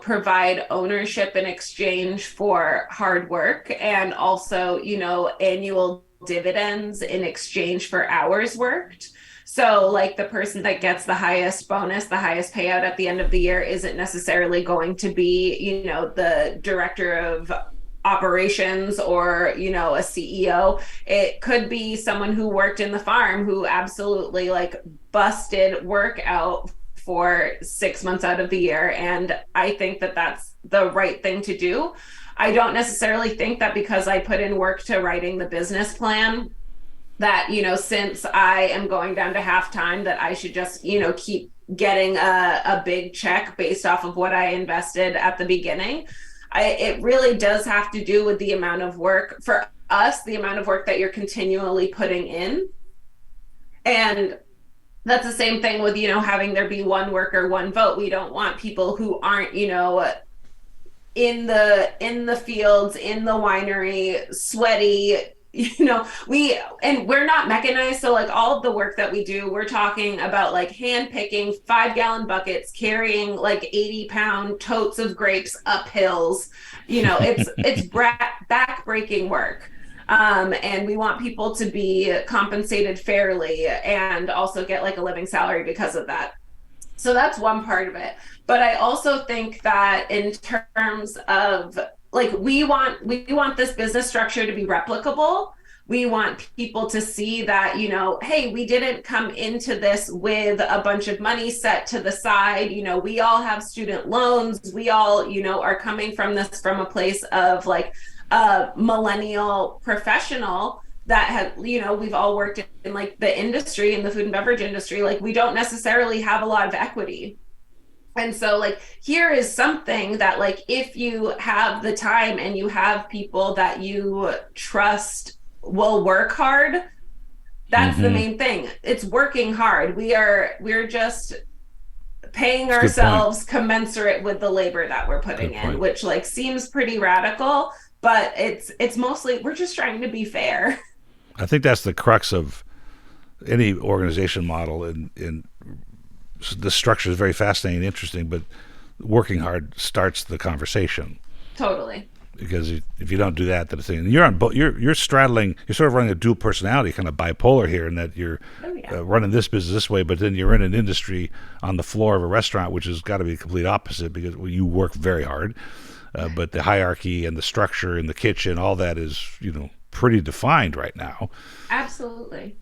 S2: provide ownership in exchange for hard work, and also annual dividends in exchange for hours worked. So like the person that gets the highest bonus, the highest payout at the end of the year isn't necessarily going to be the director of operations or a CEO. It could be someone who worked in the farm who absolutely like busted work out for 6 months out of the year, and I think that that's the right thing to do. I don't necessarily think that because I put in work to writing the business plan that since I am going down to halftime that I should just keep getting a big check based off of what I invested at the beginning. It really does have to do with the amount of work for us, the amount of work that you're continually putting in. And that's the same thing with having there be one worker, one vote. We don't want people who aren't in the fields, in the winery, sweaty. We're not mechanized, so like all of the work that we do, we're talking about like hand picking 5-gallon buckets, carrying like 80-pound totes of grapes up hills. It's back-breaking work. And we want people to be compensated fairly and also get like a living salary because of that. So that's one part of it. But I also think that in terms of like we want this business structure to be replicable. We want people to see that, hey, we didn't come into this with a bunch of money set to the side. We all have student loans. We all, are coming from this from a place of like a millennial professional that have, we've all worked in like the industry, in the food and beverage industry. Like we don't necessarily have a lot of equity. And so like here is something that like if you have the time and you have people that you trust will work hard, that's the main thing. It's working hard. We're just paying ourselves commensurate with the labor that we're putting in, which like seems pretty radical, but it's mostly we're just trying to be fair.
S1: I think that's the crux of any organization model, in the structure is very fascinating and interesting, but working hard starts the conversation.
S2: Totally.
S1: Because if you don't do that, then you're straddling, you're sort of running a dual personality, kind of bipolar here, in that you're running this business this way, but then you're in an industry on the floor of a restaurant, which has got to be the complete opposite because you work very hard, but the hierarchy and the structure in the kitchen, all that is pretty defined right now.
S2: Absolutely.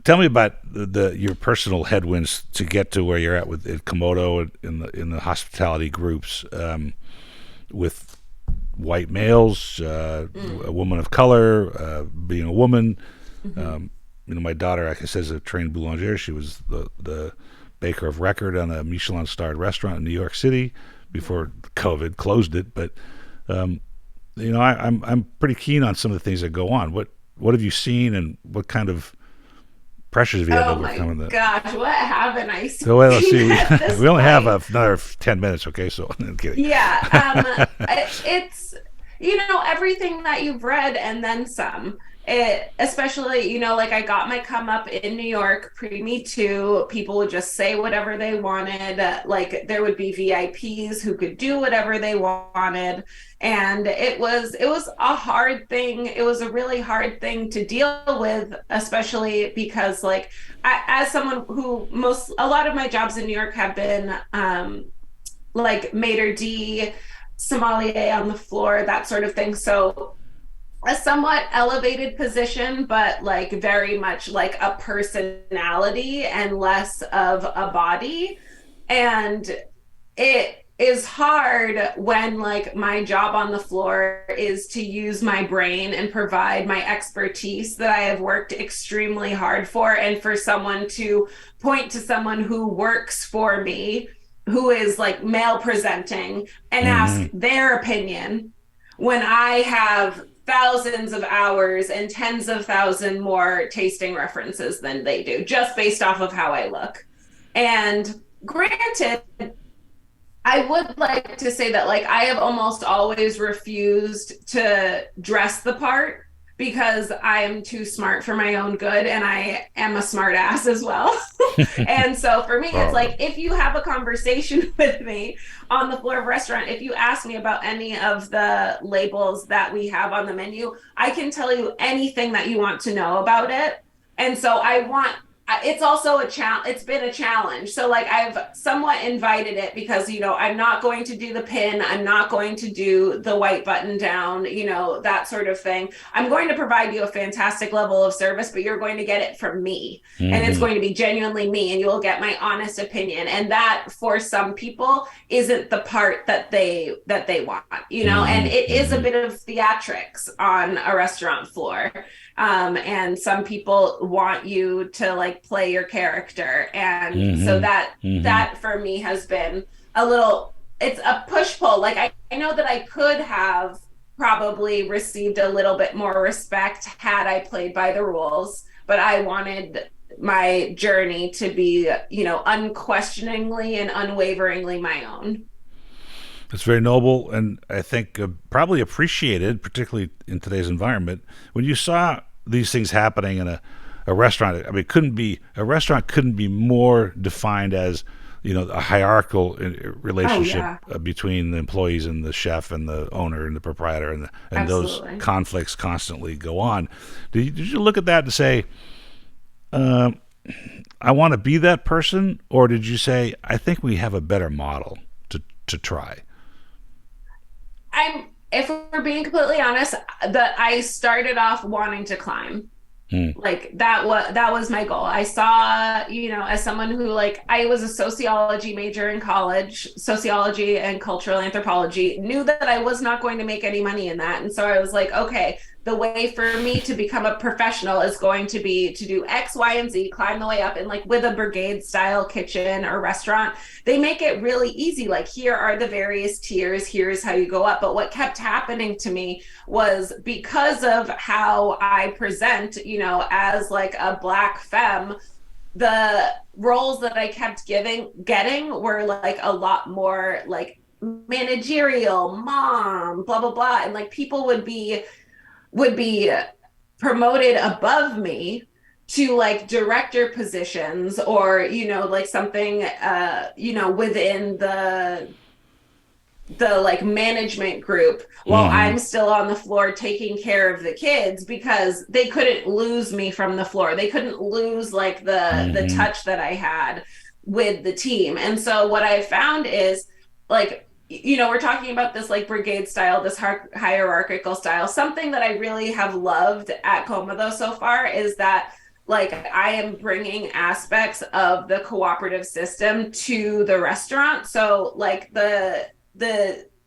S1: Tell me about your personal headwinds to get to where you're at at Comodo in the hospitality groups, with white males, a woman of color, being a woman. My daughter, like I said, is a trained boulanger. She was the baker of record on a Michelin-starred restaurant in New York City. before COVID closed it. But um, I'm pretty keen on some of the things that go on. What have you seen, and what kind of pressures have you had to
S2: Oh my
S1: overcome in that?
S2: gosh, what haven't I
S1: So well, let's
S2: seen
S1: see.
S2: at this
S1: We only have
S2: point?
S1: another 10 minutes. Okay, so I'm kidding.
S2: Yeah, it's everything that you've read and then some. It especially, like I got my come up in New York pre Me Too. People would just say whatever they wanted. Like there would be VIPs who could do whatever they wanted, and it was a hard thing. It was a really hard thing to deal with, especially because as someone who a lot of my jobs in New York have been like maitre d, sommelier on the floor, that sort of thing. So a somewhat elevated position, but like very much like a personality and less of a body. And it is hard when like my job on the floor is to use my brain and provide my expertise that I have worked extremely hard for, and for someone to point to someone who works for me who is like male presenting and ask
S1: Mm-hmm.
S2: their opinion when I have thousands of hours and tens of thousands more tasting references than they do, just based off of how I look. And granted, I would like to say that like I have almost always refused to dress the part because I am too smart for my own good, and I am a smart ass as well. And so for me, it's
S1: Oh,
S2: like if you have a conversation with me on the floor of a restaurant, if you ask me about any of the labels that we have on the menu, I can tell you anything that you want to know about it. And so it's also a challenge. It's been a challenge. So like I've somewhat invited it because I'm not going to do the pin, I'm not going to do the white button down, that sort of thing. I'm going to provide you a fantastic level of service, but you're going to get it from me, and it's
S1: mm-hmm.
S2: going to be genuinely me, and you'll get my honest opinion. And that for some people isn't the part that they want, and
S1: Mm-hmm.
S2: it is a
S1: Mm-hmm.
S2: bit of theatrics on a restaurant floor. And some people want you to like play your character, and so
S1: Mm-hmm. Mm-hmm.
S2: that for me has been a little, it's a push pull. Like I know that I could have probably received a little bit more respect had I played by the rules, but I wanted my journey to be unquestioningly and unwaveringly my own.
S1: It's very noble, and I think probably appreciated, particularly in today's environment. When you saw these things happening in a restaurant, I mean, a restaurant couldn't be more defined as a hierarchical
S2: Oh
S1: relationship
S2: yeah,
S1: between the employees and the chef and the owner and the proprietor, and those
S2: absolutely.
S1: conflicts constantly go on. Did you look at that and say, I want to be that person, or did you say, I think we have a better model to try?
S2: If we're being completely honest, that I started off wanting to climb.
S1: Mm.
S2: Like that was my goal. I saw, as someone who, like, I was a sociology major in college, sociology and cultural anthropology, knew that I was not going to make any money in that. And so I was like, okay, the way for me to become a professional is going to be to do X, Y, and Z, climb the way up. And like with a brigade style kitchen or restaurant, they make it really easy. Like, here are the various tiers, here's how you go up. But what kept happening to me was, because of how I present, as like a Black femme, the roles that I kept getting were like a lot more like managerial, mom, blah blah blah, and like people would be promoted above me to like director positions, or like something within the like management group, while
S1: Mm-hmm.
S2: I'm still on the floor taking care of the kids, because they couldn't lose me from the floor. They couldn't lose like the
S1: Mm-hmm.
S2: touch that I had with the team. And so what I found is, like, we're talking about this like brigade style, this hierarchical style. Something that I really have loved at Comodo so far is that, like, I am bringing aspects of the cooperative system to the restaurant. So like the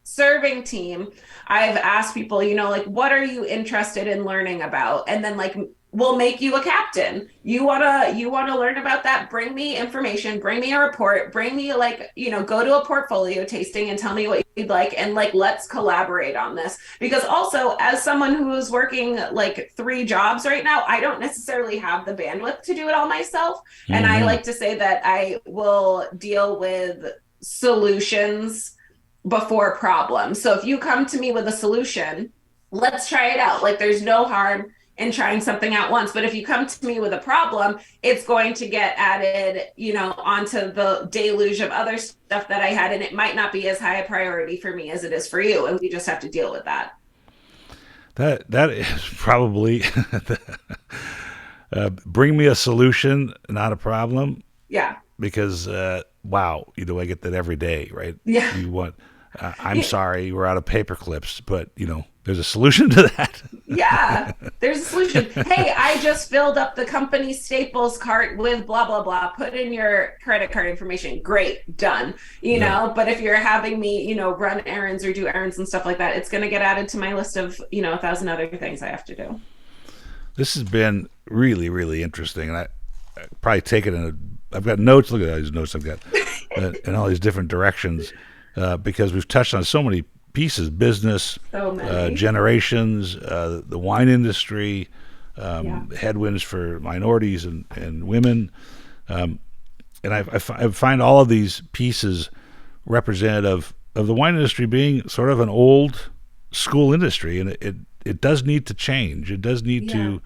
S2: serving team, I've asked people, like, what are you interested in learning about? And then like we'll make you a captain. You wanna learn about that? Bring me information, bring me a report, bring me like, go to a portfolio tasting and tell me what you'd like, and like let's collaborate on this. Because also, as someone who is working like three jobs right now, I don't necessarily have the bandwidth to do it all myself. And I
S1: Mm-hmm.
S2: like to say that I will deal with solutions before problems. So if you come to me with a solution, let's try it out. Like there's no harm in trying something out once. But if you come to me with a problem, it's going to get added, onto the deluge of other stuff that I had. And it might not be as high a priority for me as it is for you. And we just have to deal with that.
S1: That is probably bring me a solution, not a problem,
S2: Yeah.
S1: because wow, I get that every day, right?
S2: Yeah.
S1: You want, I'm
S2: Yeah.
S1: sorry, we're out of paper clips, but there's a solution to that.
S2: Yeah, there's a solution. Hey, I just filled up the company Staples cart with blah blah blah. Put in your credit card information. Great, done.
S1: Yeah.
S2: But if you're having me, run errands or do errands and stuff like that, it's going to get added to my list of, a thousand other things I have to do.
S1: This has been really, really interesting, and I probably take it in a. I've got notes. Look at all these notes I've got, in all these different directions, because we've touched on so many pieces: business,
S2: So many.
S1: generations, the wine industry,
S2: Yeah.
S1: headwinds for minorities and women, and I find all of these pieces representative of the wine industry being sort of an old school industry, and it does need to change. It does need
S2: Yeah.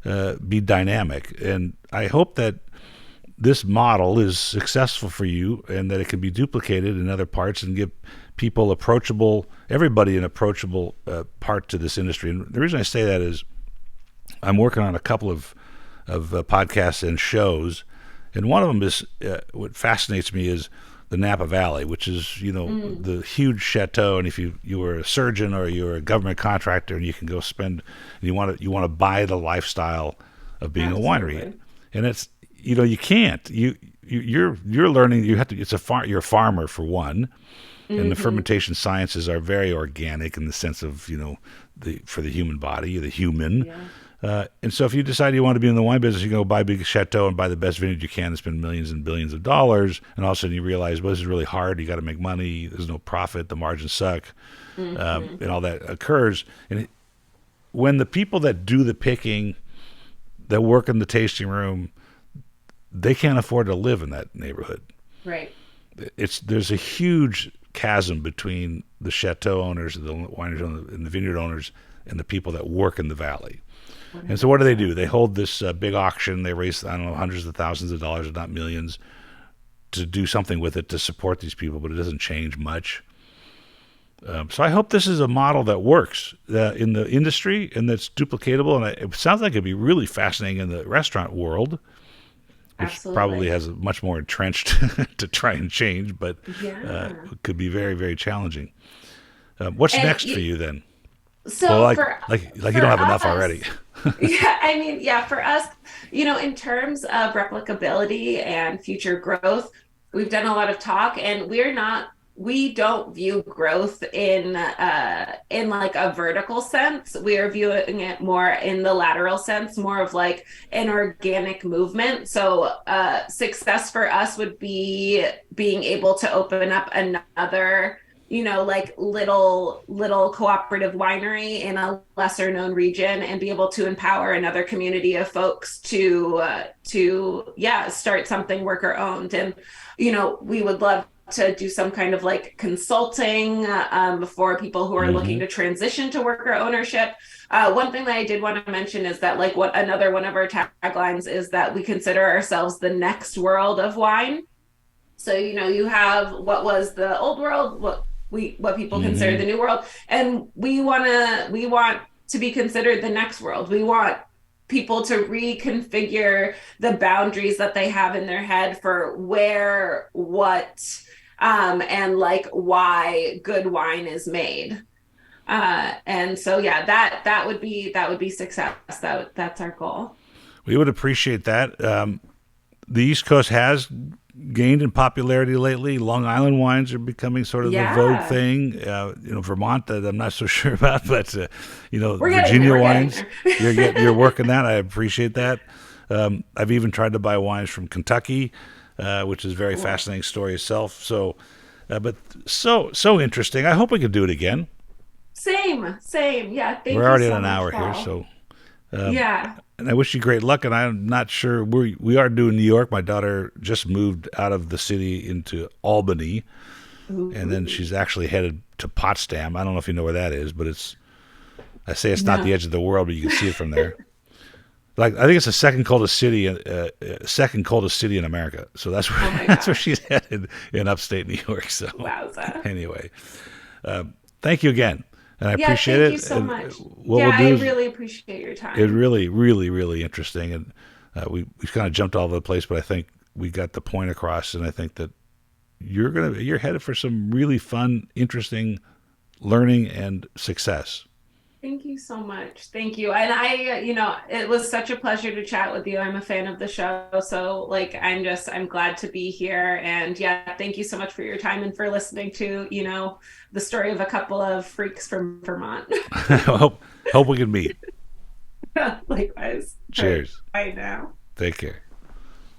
S1: to be dynamic, and I hope that this model is successful for you and that it can be duplicated in other parts and give people everybody an approachable part to this industry. And the reason I say that is I'm working on a couple of podcasts and shows, and one of them is what fascinates me is the Napa Valley, which is the huge chateau. And if you were a surgeon or you were a government contractor, and you can go spend, and you want to buy the lifestyle of being a winery,
S2: Absolutely.
S1: and it's you can't you're learning. You have to. You're a farmer for one, and the
S2: Mm-hmm.
S1: fermentation sciences are very organic in the sense of for the human body, the human.
S2: Yeah.
S1: And so if you decide you want to be in the wine business, you go buy a big chateau and buy the best vineyard you can and spend millions and billions of dollars. And all of a sudden you realize, well, this is really hard. You got to make money. There's no profit. The margins suck.
S2: Mm-hmm.
S1: And all that occurs. And when the people that do the picking, that work in the tasting room, they can't afford to live in that neighborhood.
S2: Right.
S1: There's a huge chasm between the chateau owners, the wineries, and the vineyard owners, and the people that work in the valley. And so what do?
S2: 100%.
S1: They hold this big auction. They raise, I don't know, hundreds of thousands of dollars, if not millions, to do something with it to support these people, but it doesn't change much. So I hope this is a model that works in the industry and that's duplicatable. And it sounds like it'd be really fascinating in the restaurant world, which probably
S2: Absolutely.
S1: has much more entrenched to try and change, but
S2: Yeah.
S1: it could be very, very challenging. What's
S2: And
S1: next for you then? Well,
S2: so
S1: like you
S2: for
S1: don't have enough
S2: us,
S1: already.
S2: yeah, I mean, yeah, for us, in terms of replicability and future growth, we've done a lot of talk, and we don't view growth in like a vertical sense. We are viewing it more in the lateral sense, more of like an organic movement. So success for us would be being able to open up another, like little cooperative winery in a lesser known region, and be able to empower another community of folks to yeah, start something worker owned. And we would love to do some kind of like consulting for people who are looking
S1: Hmm.
S2: to transition to worker ownership. One thing that I did want to mention is that like what another one of our taglines is that we consider ourselves the next world of wine. So you have what was the old world, what people consider
S1: Hmm.
S2: the new world, and we want to be considered the next world. We want people to reconfigure the boundaries that they have in their head for where, what, and like why good wine is made. And so yeah, that would be success. That's our goal.
S1: We would appreciate that. the East Coast has gained in popularity lately. Long Island wines are becoming sort of the vogue
S2: Yeah,
S1: thing. Vermont, that I'm not so sure about, but
S2: we're getting there.
S1: Virginia
S2: We're getting
S1: wines.
S2: there.
S1: You're working that. I appreciate that. I've even tried to buy wines from Kentucky, which is a very
S2: Cool.
S1: fascinating story itself. So, but so interesting. I hope we could do it again.
S2: Same, same. Yeah,
S1: We're
S2: thank you
S1: already at
S2: so
S1: an
S2: much,
S1: hour here,
S2: Paul.
S1: so
S2: Yeah.
S1: and I wish you great luck. And I'm not sure we are doing New York. My daughter just moved out of the city into Albany, and then
S2: Ooh.
S1: she's actually headed to Potsdam. I don't know if you know where that is, but I say it's not the
S2: No.
S1: edge of the world, but you can see it from there. Like I think it's the second coldest city in America. So that's
S2: Oh
S1: where
S2: my
S1: that's where
S2: gosh.
S1: she's headed in upstate New York. So
S2: Wowza.
S1: anyway, thank you again, and I
S2: Yeah,
S1: appreciate
S2: thank you
S1: it.
S2: so
S1: And
S2: much.
S1: what
S2: Yeah,
S1: we'll
S2: I
S1: do is
S2: really appreciate your
S1: it's
S2: time.
S1: really, really, really interesting, and we kind of jumped all over the place, but I think we got the point across, and I think that you're headed for some really fun, interesting learning and success.
S2: Thank you so much. Thank you. And it was such a pleasure to chat with you. I'm a fan of the show. So, like, I'm glad to be here. And yeah, thank you so much for your time and for listening to, the story of a couple of freaks from Vermont.
S1: I hope we can meet.
S2: Likewise. All right.
S1: Cheers.
S2: Bye now.
S1: Take care.